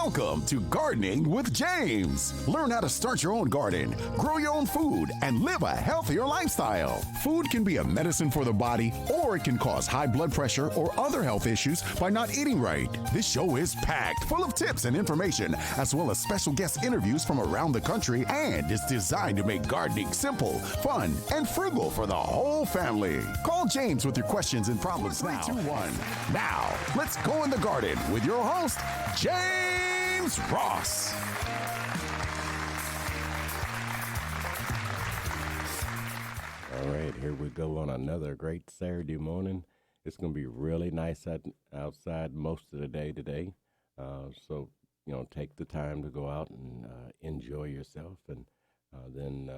Welcome to Gardening with James. Learn how to start your own garden, grow your own food, and live a healthier lifestyle. Food can be a medicine for the body, or it can cause high blood pressure or other health issues by not eating right. This show is packed full of tips and information, as well as special guest interviews from around the country, and is designed to make gardening simple, fun, and frugal for the whole family. Call James with your questions and problems now. 321. Now, let's go in the garden with your host, James Ross. All right, here we go on another great Saturday morning. It's going to be really nice outside most of the day today. So, take the time to go out and enjoy yourself. And then,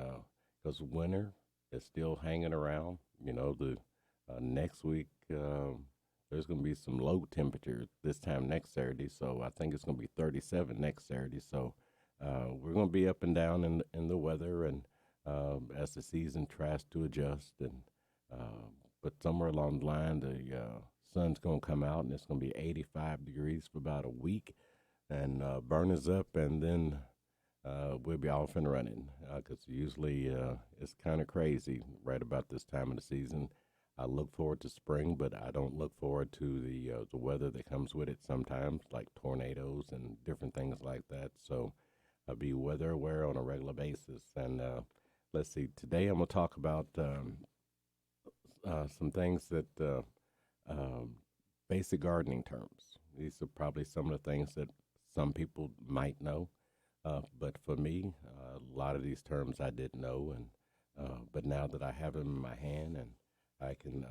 because winter is still hanging around, the next week, there's going to be some low temperature this time next Saturday. So I think it's going to be 37 next Saturday. So we're going to be up and down in the weather, and as the season tries to adjust. And but somewhere along the line, the sun's going to come out, and it's going to be 85 degrees for about a week, and burn us up, and then we'll be off and running, because usually it's kind of crazy right about this time of the season. I look forward to spring, but I don't look forward to the weather that comes with it sometimes, like tornadoes and different things like that. So I'll be weather aware on a regular basis. And let's see, today I'm going to talk about some things that basic gardening terms. These are probably some of the things that some people might know, but for me, a lot of these terms I didn't know, and but now that I have them in my hand, and I can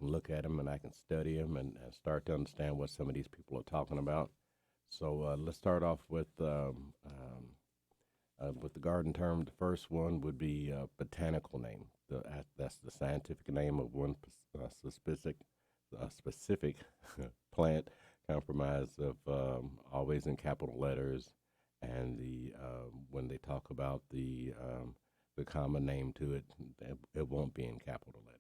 look at them, and I can study them, and start to understand what some of these people are talking about. So let's start off with the garden term. The first one would be botanical name. That's the scientific name of one specific plant, comprised of always in capital letters, and when they talk about the common name to it, it won't be in capital letters.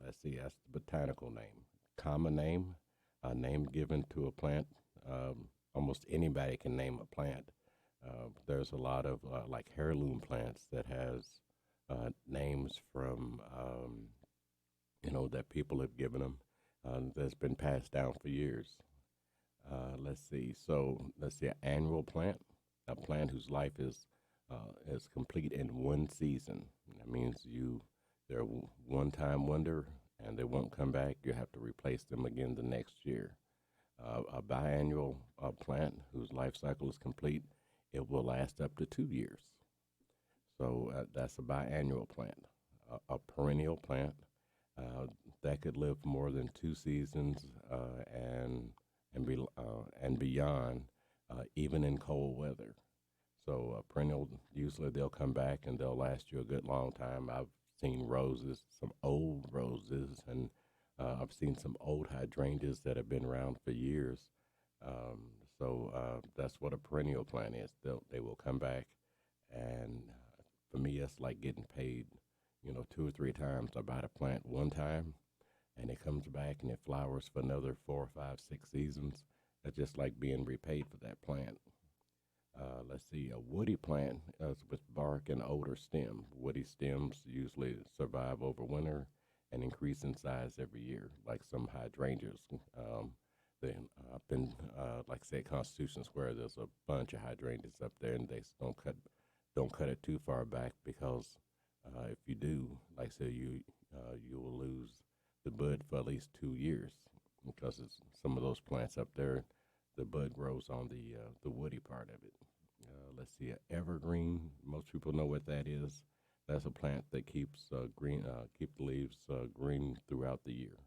Let's see, that's the botanical name. Common name, a name given to a plant. Almost anybody can name a plant. There's a lot of like heirloom plants that has names from, that people have given them, that's been passed down for years. Let's see, an annual plant, a plant whose life is complete in one season. That means they're one-time wonder, and they won't come back. You have to replace them again the next year. A biannual plant whose life cycle is complete, it will last up to 2 years. So that's a biannual plant. A perennial plant that could live more than 2 seasons and beyond, even in cold weather. So perennial, usually they'll come back and they'll last you a good long time. I've seen roses, some old roses, and I've seen some old hydrangeas that have been around for years. So that's what a perennial plant is. They will come back, and for me, it's like getting paid, 2 or 3 times. I buy the plant one time, and it comes back and it flowers for another 4, 5, 6 seasons. It's just like being repaid for that plant. Let's see, a woody plant with bark and older stem. Woody stems usually survive over winter and increase in size every year, like some hydrangeas. Then up in, like say, Constitution Square, there's a bunch of hydrangeas up there, and they don't cut it too far back, because if you do, like say, you will lose the bud for at least 2 years, because it's some of those plants up there, the bud grows on the woody part of it. Let's see, an evergreen. Most people know what that is. That's a plant that keeps keep the leaves green throughout the year.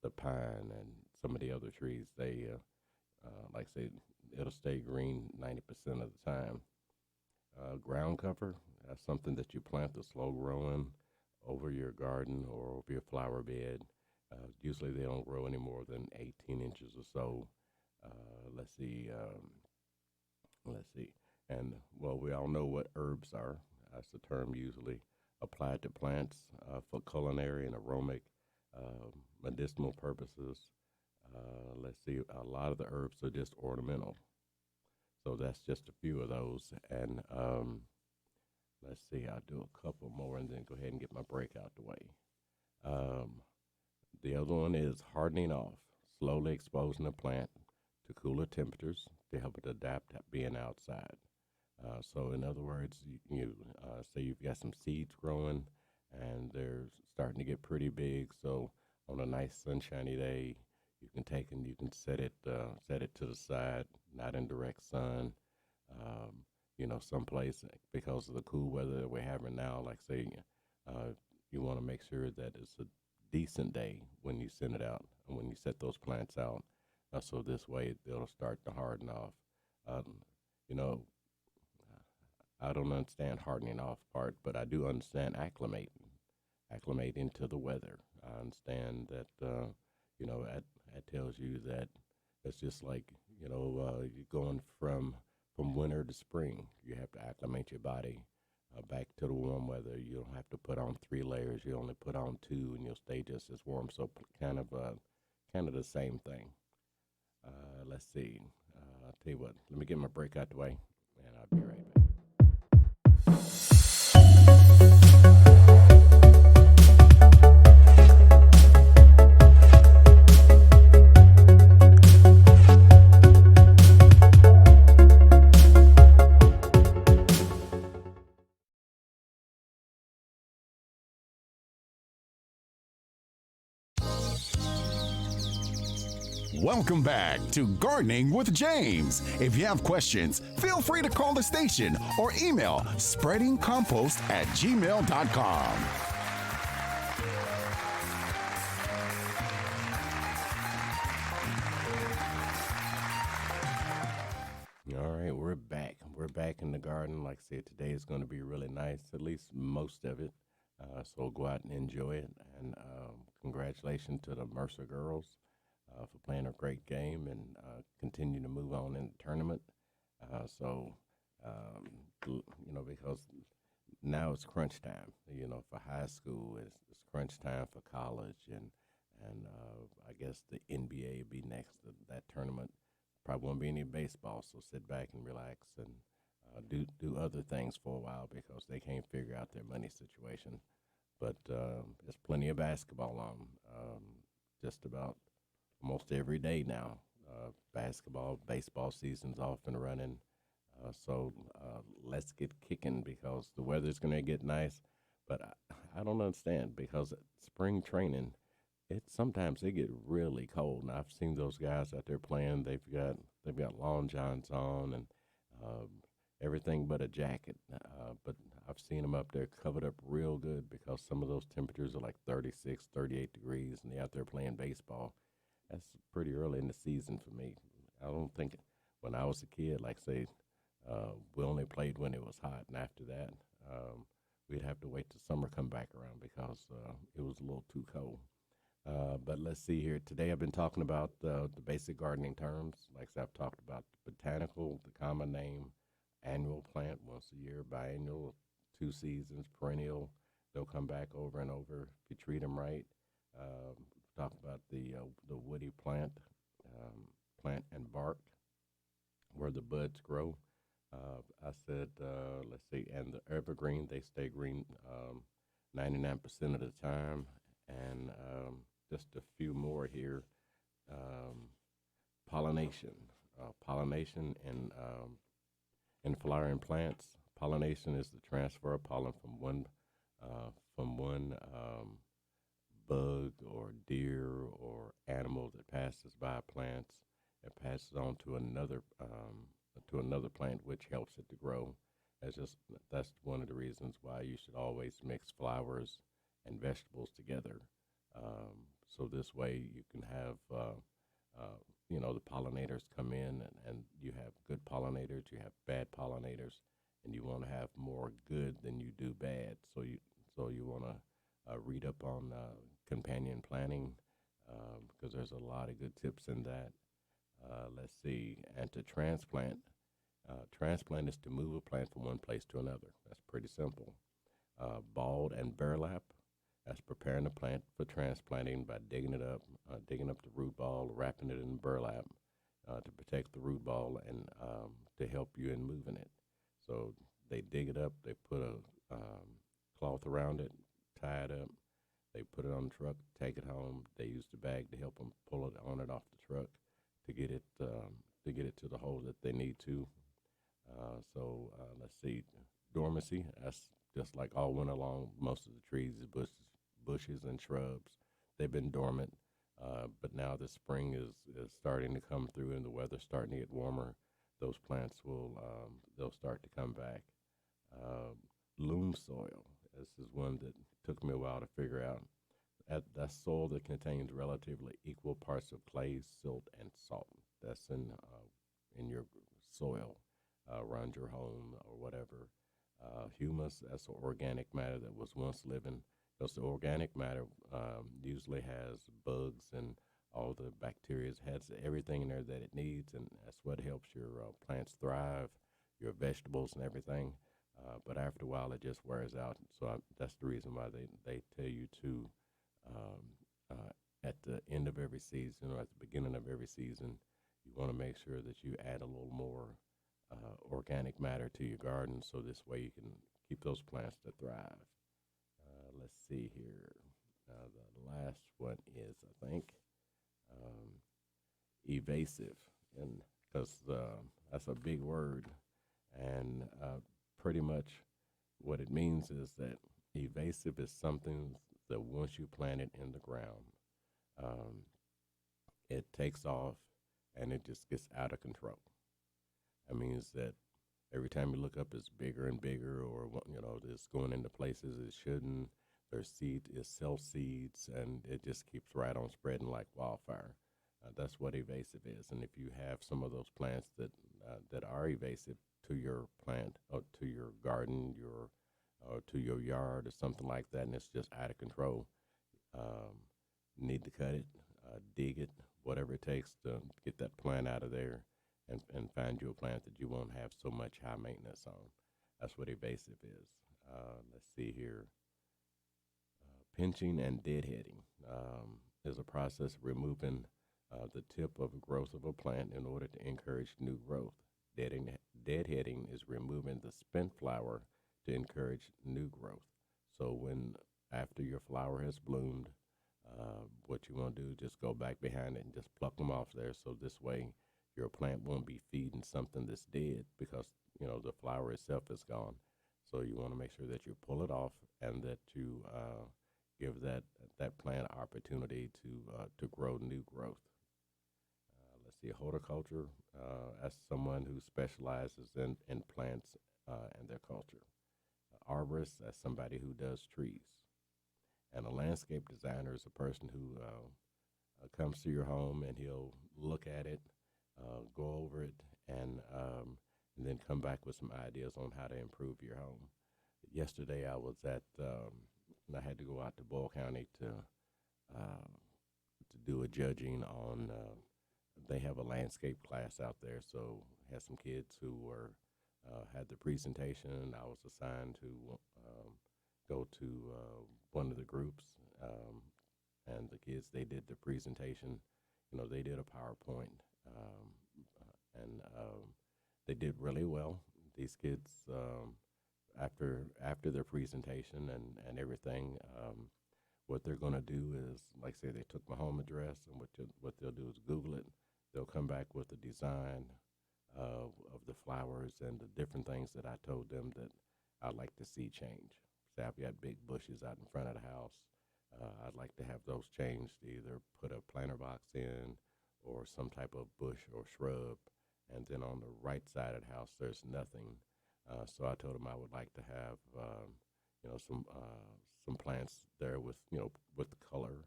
The pine and some of the other trees, they like I say, it'll stay green 90% of the time. Ground cover, that's something that you plant that's slow growing over your garden or over your flower bed. Usually they don't grow any more than 18 inches or so. Let's see. And, well, we all know what herbs are. That's the term usually applied to plants for culinary and aromatic medicinal purposes. Let's see, a lot of the herbs are just ornamental. So that's just a few of those. And let's see, I'll do a couple more and then go ahead and get my break out the way. Um, the other one is hardening off, slowly exposing the plant to cooler temperatures to help it adapt to being outside. So, in other words, you say you've got some seeds growing and they're starting to get pretty big. So, on a nice sunshiny day, you can take and you can set it to the side, not in direct sun. Um, someplace because of the cool weather that we're having now. Like say, uh, you want to make sure that it's a decent day when you send it out and when you set those plants out. So this way they'll start to harden off. Um, you know, I don't understand hardening off part, but I do understand acclimating to the weather. I understand that, that tells you that it's just like, you're going from winter to spring. You have to acclimate your body back to the warm weather. You don't have to put on 3 layers. You only put on 2, and you'll stay just as warm. So kind of the same thing. Let's see. I'll tell you what. Let me get my break out the way, and I'll be right back. Welcome back to Gardening with James. If you have questions, feel free to call the station or email spreadingcompost@gmail.com. All right, we're back. We're back in the garden. Like I said, today is going to be really nice, at least most of it. So go out and enjoy it. And congratulations to the Mercer girls for playing a great game and continue to move on in the tournament. So, because now it's crunch time. For high school, it's crunch time for college, and I guess the NBA will be next to that tournament. Probably won't be any baseball, so sit back and relax and do other things for a while because they can't figure out their money situation. But there's plenty of basketball on just about almost every day now. Basketball, baseball season's off and running. So let's get kicking because the weather's going to get nice. But I don't understand because spring training, sometimes they get really cold. And I've seen those guys out there playing. They've got long johns on and everything but a jacket. But I've seen them up there covered up real good because some of those temperatures are like 36, 38 degrees, and they're out there playing baseball. That's pretty early in the season for me. I don't think when I was a kid, like say, we only played when it was hot, and after that, we'd have to wait till summer come back around because it was a little too cold. But let's see here. Today I've been talking about the basic gardening terms. Like I said, I've talked about the botanical, the common name, annual plant, once a year, biennial, 2 seasons, perennial. They'll come back over and over if you treat them right. Talk about the woody plant, plant and bark, where the buds grow. I said, let's see, and the evergreen, they stay green 99% of the time. And just a few more here. Pollination. Pollination in flowering plants. Pollination is the transfer of pollen from one bug or deer or animal that passes by plants. It passes on to another plant, which helps it to grow. That's one of the reasons why you should always mix flowers and vegetables together. So this way you can have the pollinators come in, and you have good pollinators, you have bad pollinators, and you want to have more good than you do bad. So you want to read up on companion planting because there's a lot of good tips in that. Let's see, and to transplant. Transplant is to move a plant from one place to another. That's pretty simple. Balled and burlap. That's preparing the plant for transplanting by digging it up, digging up the root ball, wrapping it in burlap to protect the root ball and to help you in moving it. So they dig it up, they put a cloth around it, tie it up, they put it on the truck, take it home. They use the bag to help them pull it on it off the truck to get it to the hole that they need to. Let's see, dormancy. That's just like all winter long. Most of the trees, bushes and shrubs, they've been dormant. But now the spring is starting to come through and the weather's starting to get warmer. Those plants they'll start to come back. Loam soil. This is one that took me a while to figure out. That's soil that contains relatively equal parts of clay, silt, and salt. That's in your soil around your home or whatever. Humus, that's the organic matter that was once living. Because the organic matter usually has bugs and all the bacteria, has everything in there that it needs, and that's what helps your plants thrive, your vegetables and everything. But after a while, it just wears out. So that's the reason why they tell you to, at the end of every season or at the beginning of every season, you want to make sure that you add a little more organic matter to your garden, so this way you can keep those plants to thrive. Let's see here. The last one is, I think, evasive, and because that's a big word, and pretty much what it means is that evasive is something that once you plant it in the ground, it takes off and it just gets out of control. That means that every time you look up, it's bigger and bigger, or it's going into places it shouldn't. There's it sells seeds, and it just keeps right on spreading like wildfire. That's what evasive is. And if you have some of those plants that are evasive to your plant or to your garden, or to your yard or something like that, and it's just out of control, need to cut it, dig it, whatever it takes to get that plant out of there, and find you a plant that you won't have so much high maintenance on. That's what evasive is. Let's see here. Pinching and deadheading is a process of removing the tip of the growth of a plant in order to encourage new growth. Deadheading is removing the spent flower to encourage new growth. So after your flower has bloomed, what you want to do is just go back behind it and just pluck them off there. So this way your plant won't be feeding something that's dead, because the flower itself is gone. So you want to make sure that you pull it off and that you give that plant opportunity to grow new growth. Let's see, horticulture. That's someone who specializes in plants and their culture. Arborist, that's somebody who does trees. And a landscape designer is a person who comes to your home and he'll look at it, go over it, and then come back with some ideas on how to improve your home. Yesterday I was and I had to go out to Boyle County to do a judging on. They have a landscape class out there, so had some kids who had the presentation. I was assigned to go to one of the groups, and the kids, they did the presentation. They did a PowerPoint, and they did really well. These kids, after their presentation and everything, what they're going to do is, like say, they took my home address, and what they'll do is Google it. They'll come back with a design of the flowers and the different things that I told them that I'd like to see change. Say I've got big bushes out in front of the house. I'd like to have those changed, either put a planter box in or some type of bush or shrub. And then on the right side of the house, there's nothing. So I told them I would like to have, some plants there with the color,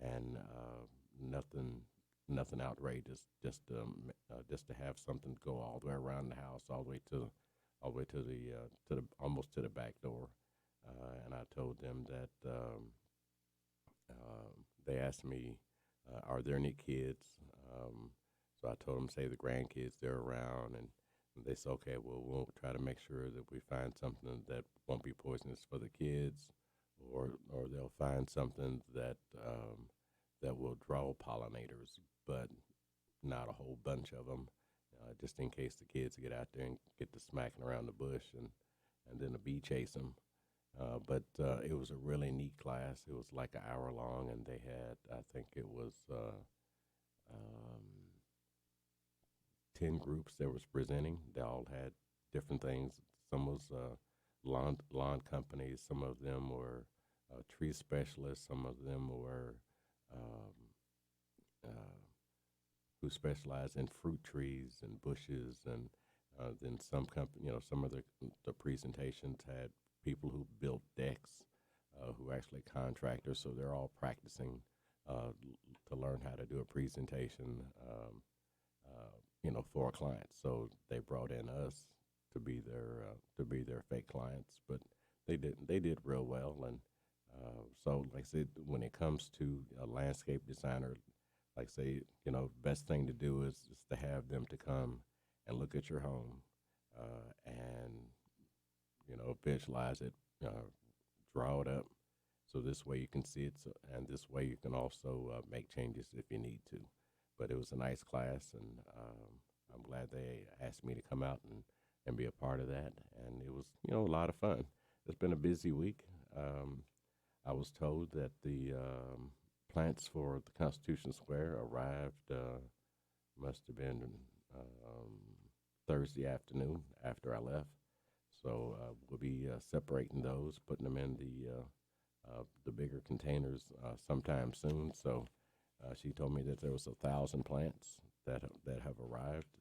and nothing outrageous, just to have something go all the way around the house, all the way to the almost to the back door. And I told them that they asked me, are there any kids? So I told them, say the grandkids, they're around, and they said, okay, well, we'll try to make sure that we find something that won't be poisonous for the kids or they'll find something that that will draw pollinators, but not a whole bunch of them, just in case the kids get out there and get to smacking around the bush and then a bee chase them. But it was a really neat class. It was like an hour long, and they had, I think it was 10 groups that was presenting. They all had different things. Some was lawn companies. Some of them were tree specialists. Some of them were um, uh, who specialize in fruit trees and bushes, and then some company, some of the presentations had people who built decks, who are actually contractors, so they're all practicing to learn how to do a presentation, for a client. So they brought in us to be their fake clients, but they did real well. And so, like I said, when it comes to a landscape designer, like say, best thing to do is to have them to come and look at your home, and visualize it, draw it up, so this way you can see it, and this way you can also make changes if you need to. But it was a nice class, and I'm glad they asked me to come out and be a part of that, and it was a lot of fun. It's been a busy week. I was told that the plants for the Constitution Square arrived, must have been Thursday afternoon after I left. So we'll be separating those, putting them in the bigger containers sometime soon. So she told me that there was 1,000 plants that have arrived.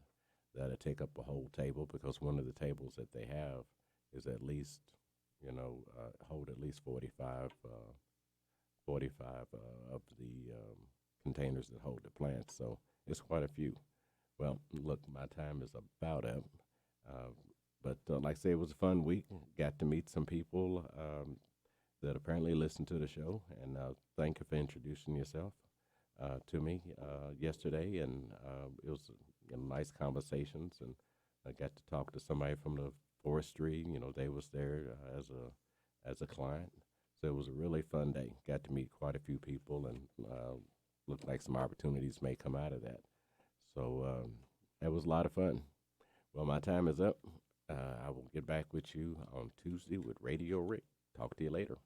That'll take up a whole table, because one of the tables that they have is at least, hold at least 45 of the containers that hold the plants. So it's quite a few. Well, look, my time is about up. But like I say, it was a fun week. Got to meet some people that apparently listen to the show. And thank you for introducing yourself to me yesterday. And it was nice conversations. And I got to talk to somebody from the forestry. They was there as a client. So it was a really fun day. Got to meet quite a few people, and looked like some opportunities may come out of that. So it was a lot of fun. Well, my time is up. I will get back with you on Tuesday with Radio Rick. Talk to you later.